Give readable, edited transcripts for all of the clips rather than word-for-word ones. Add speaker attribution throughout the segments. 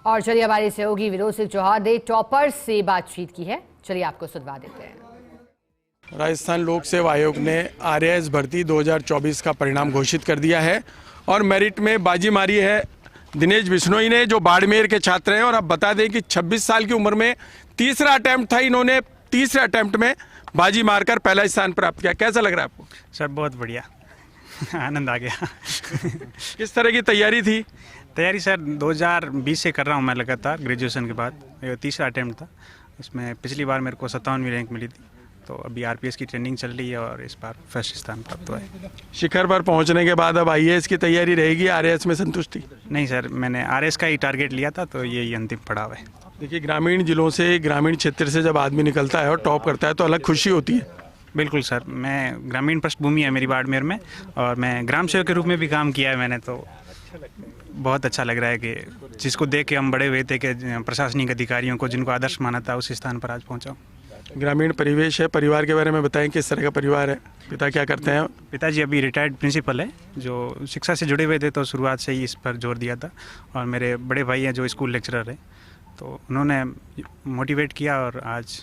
Speaker 1: और चलिए हमारे सहयोगी विनोद सिंह चौहान ने टॉपर्स से बातचीत की है, चलिए आपको सुनवा देते हैं।
Speaker 2: राजस्थान लोक सेवा आयोग ने आरएएस भर्ती 2024 का परिणाम घोषित कर दिया है और मेरिट में बाजी मारी है दिनेश बिश्नोई ने, जो बाड़मेर के छात्र हैं। और अब बता दें कि 26 साल की उम्र में तीसरा अटेम्प्ट था, इन्होंने तीसरे अटेम्प्ट में बाजी मारकर पहला स्थान प्राप्त किया। कैसा लग रहा है आपको?
Speaker 3: सर बहुत बढ़िया, आनंद आ गया।
Speaker 2: किस तरह की तैयारी थी?
Speaker 3: तैयारी सर 2020 से कर रहा हूँ मैं लगातार, ग्रेजुएशन के बाद। ये तीसरा अटेम्प्ट था, इसमें पिछली बार मेरे को 57वीं रैंक मिली थी, तो अभी आरपीएस की ट्रेनिंग चल रही है और इस बार फर्स्ट स्थान प्राप्त हुआ है।
Speaker 2: शिखर पर पहुंचने के बाद अब आईएएस की तैयारी रहेगी, आरएएस में संतुष्टि?
Speaker 3: नहीं सर, मैंने आरएएस का ही टारगेट लिया था, तो यही अंतिम पड़ाव है।
Speaker 2: देखिए, ग्रामीण जिलों से, ग्रामीण क्षेत्र से जब आदमी निकलता है और टॉप करता है तो अलग खुशी होती है।
Speaker 3: बिल्कुल सर, मैं ग्रामीण पृष्ठभूमि है मेरी बाड़मेर में, और मैं ग्राम सेवक के रूप में भी काम किया है मैंने, तो बहुत अच्छा लग रहा है कि जिसको देख के हम बड़े हुए थे कि प्रशासनिक अधिकारियों को जिनको आदर्श माना था, उस स्थान पर आज पहुंचा।
Speaker 2: ग्रामीण परिवेश है, परिवार के बारे में बताएं, किस तरह का परिवार है? पिता क्या करते हैं?
Speaker 3: पिताजी अभी रिटायर्ड प्रिंसिपल है, जो शिक्षा से जुड़े हुए थे, तो शुरुआत से ही इस पर जोर दिया था। और मेरे बड़े भाई हैं जो स्कूल लेक्चरर है, तो उन्होंने मोटिवेट किया और आज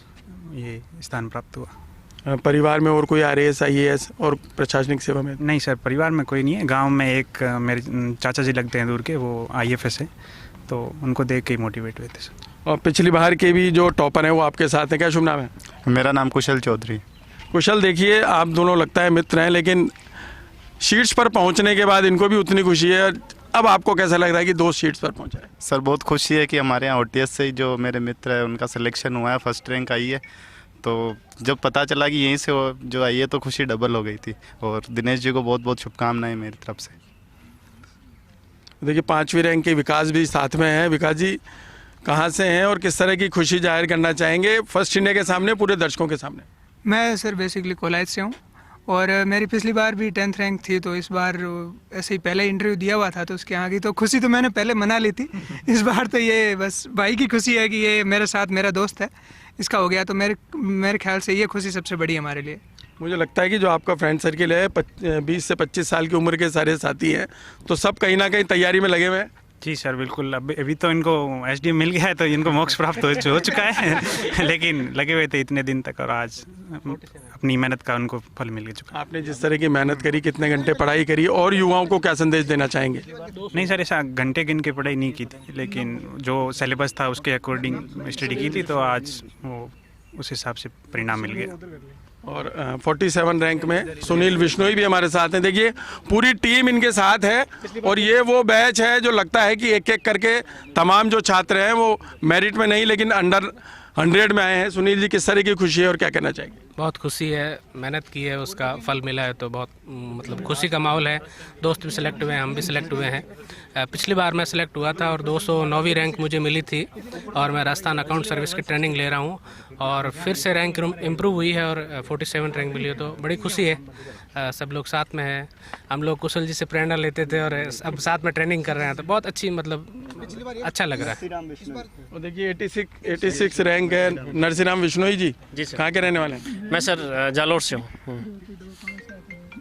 Speaker 3: ये स्थान प्राप्त हुआ।
Speaker 2: परिवार में और कोई आरएएस, आईएएस और प्रशासनिक सेवा में?
Speaker 3: नहीं सर, परिवार में कोई नहीं है। गांव में एक मेरे चाचा जी लगते हैं दूर के, वो आईएफएस है, तो उनको देख के मोटिवेट हुए थे सर।
Speaker 2: और पिछली बार के भी जो टॉपर हैं वो आपके साथ हैं, क्या शुभ नाम है?
Speaker 4: मेरा नाम कुशल चौधरी।
Speaker 2: कुशल, देखिए आप दोनों लगता है मित्र हैं, लेकिन शीट्स पर पहुंचने के बाद इनको भी उतनी खुशी है। अब आपको कैसा लग रहा है कि 2 शीट्स पर पहुंचा है?
Speaker 4: सर बहुत खुशी है कि हमारे यहाँ ओटीएस से ही जो मेरे मित्र है उनका सिलेक्शन हुआ है, फर्स्ट रैंक आई है। तो जब पता चला कि यहीं से जो आई है तो खुशी डबल हो गई थी। और दिनेश जी को बहुत बहुत शुभकामनाएं मेरी तरफ से।
Speaker 2: देखिए, 5वीं रैंक के विकास भी साथ में हैं। विकास जी, कहाँ से हैं और किस तरह की खुशी जाहिर करना चाहेंगे फर्स्ट इंडिया के सामने, पूरे दर्शकों के सामने?
Speaker 5: मैं सर बेसिकली कोलाइज से हूँ, और मेरी पिछली बार भी 10th रैंक थी, तो इस बार ऐसे ही पहले इंटरव्यू दिया हुआ था, तो उसके आगे तो खुशी तो मैंने पहले मना ली थी। इस बार तो ये बस भाई की खुशी है कि ये मेरे साथ मेरा दोस्त है, इसका हो गया, तो मेरे ख्याल से ये खुशी सबसे बड़ी है हमारे लिए।
Speaker 2: मुझे लगता है कि जो आपका फ्रेंड सर्किल है, 20 से 25 साल की उम्र के सारे साथी हैं, तो सब कहीं ना कहीं तैयारी में लगे हुए हैं।
Speaker 3: जी सर बिल्कुल, अभी तो इनको एसडीएम मिल गया है, तो इनको मोक्ष प्राप्त हो चुका है। लेकिन लगे हुए थे इतने दिन तक, और आज अपनी मेहनत का उनको फल मिल चुका।
Speaker 2: आपने जिस तरह की मेहनत करी, कितने घंटे पढ़ाई करी, और युवाओं को क्या संदेश देना चाहेंगे?
Speaker 3: नहीं सर, ऐसा घंटे गिन के पढ़ाई नहीं की थी, लेकिन जो सिलेबस था उसके अकॉर्डिंग स्टडी की थी, तो आज वो उस हिसाब से परिणाम मिल गया।
Speaker 2: और 47 रैंक में सुनील बिश्नोई भी हमारे साथ हैं। देखिए, पूरी टीम इनके साथ है, और ये वो बैच है जो लगता है कि एक एक करके तमाम जो छात्र हैं वो मेरिट में नहीं लेकिन अंडर 100 में आए हैं। सुनील जी, किस तरह की खुशी है और क्या कहना चाहेंगे?
Speaker 6: बहुत खुशी है, मेहनत की है, उसका फल मिला है, तो बहुत मतलब खुशी का माहौल है। दोस्त भी सिलेक्ट हुए हैं, हम भी सिलेक्ट हुए हैं। पिछली बार मैं सिलेक्ट हुआ था और 209वीं रैंक मुझे मिली थी, और मैं राजस्थान अकाउंट सर्विस की ट्रेनिंग ले रहा हूँ, और फिर से रैंक इम्प्रूव हुई है और 47 रैंक मिली है, तो बड़ी खुशी है। सब लोग साथ में हैं, हम लोग कुशल जी से प्रेरणा लेते थे और अब साथ में ट्रेनिंग कर रहे हैं, तो बहुत अच्छी मतलब अच्छा लग रहा है।
Speaker 2: और देखिए 86 रैंक है नरसिंह बिश्नोई जी, कहाँ के रहने वाले हैं?
Speaker 7: मैं सर जालोर से हूँ।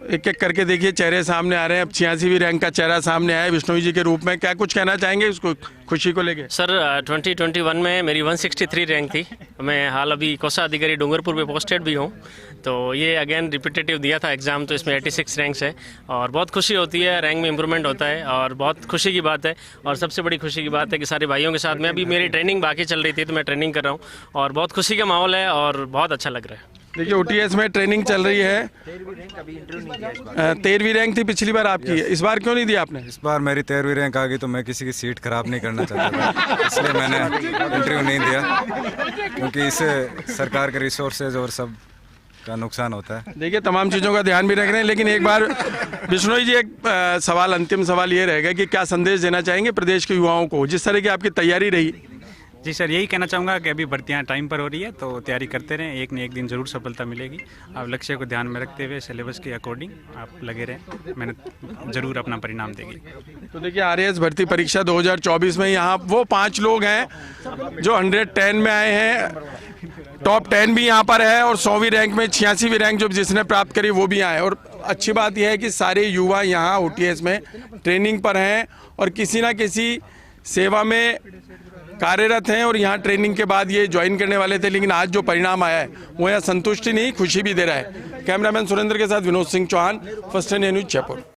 Speaker 2: एक एक करके देखिए चेहरे सामने आ रहे हैं। अब 86वीं रैंक का चेहरा सामने आया बिश्नोई जी के रूप में, क्या कुछ कहना चाहेंगे उसको, खुशी को लेके?
Speaker 7: सर 2021 में मेरी 163 रैंक थी। मैं हाल अभी कोषाधिकारी डूंगरपुर में पोस्टेड भी हूँ, तो ये अगेन रिपीटेटिव दिया था एग्ज़ाम, तो इसमें 86 रैंक्स है और बहुत खुशी होती है। रैंक में इंप्रूवमेंट होता है और बहुत खुशी की बात है। और सबसे बड़ी खुशी की बात है कि सारे भाइयों के साथ में, अभी मेरी ट्रेनिंग बाकी चल रही थी तो मैं ट्रेनिंग कर रहा हूँ, और बहुत खुशी का माहौल है और बहुत अच्छा लग रहा है।
Speaker 2: देखिए, ओटीएस में ट्रेनिंग चल रही है। 13वीं रैंक थी पिछली बार आपकी, इस बार क्यों नहीं दिया आपने?
Speaker 8: इस बार मेरी 13वीं रैंक आ गई, तो मैं किसी की सीट खराब नहीं करना चाहता था, इसलिए मैंने इंटरव्यू नहीं दिया, क्योंकि इससे सरकार के रिसोर्सेज और सब का नुकसान होता है।
Speaker 2: देखिए, तमाम चीज़ों का ध्यान भी रख रहे हैं, लेकिन एक बार बिश्नोई जी, एक सवाल, अंतिम सवाल ये रहेगा कि क्या संदेश देना चाहेंगे प्रदेश के युवाओं को, जिस तरह की आपकी तैयारी रही?
Speaker 3: जी सर, यही कहना चाहूँगा कि अभी भर्तियाँ टाइम पर हो रही है, तो तैयारी करते रहें, एक न एक दिन ज़रूर सफलता मिलेगी। आप लक्ष्य को ध्यान में रखते हुए सिलेबस के अकॉर्डिंग आप लगे रहें, मेहनत ज़रूर अपना परिणाम देगी।
Speaker 2: तो देखिए, आरएएस भर्ती परीक्षा 2024 में यहाँ वो 5 लोग हैं जो 110 में आए हैं। टॉप 10 भी यहाँ पर है, और 100वीं रैंक में 86वीं रैंक जो जिसने प्राप्त करी वो भी आए। और अच्छी बात यह है कि सारे युवा यहाँ ओटीएस में ट्रेनिंग पर हैं, और किसी ना किसी सेवा में कार्यरत हैं और यहाँ ट्रेनिंग के बाद ये ज्वाइन करने वाले थे, लेकिन आज जो परिणाम आया है वो यहाँ संतुष्टि नहीं खुशी भी दे रहा है। कैमरामैन सुरेंद्र के साथ Vinod Singh Chauhan, first India news Jaipur.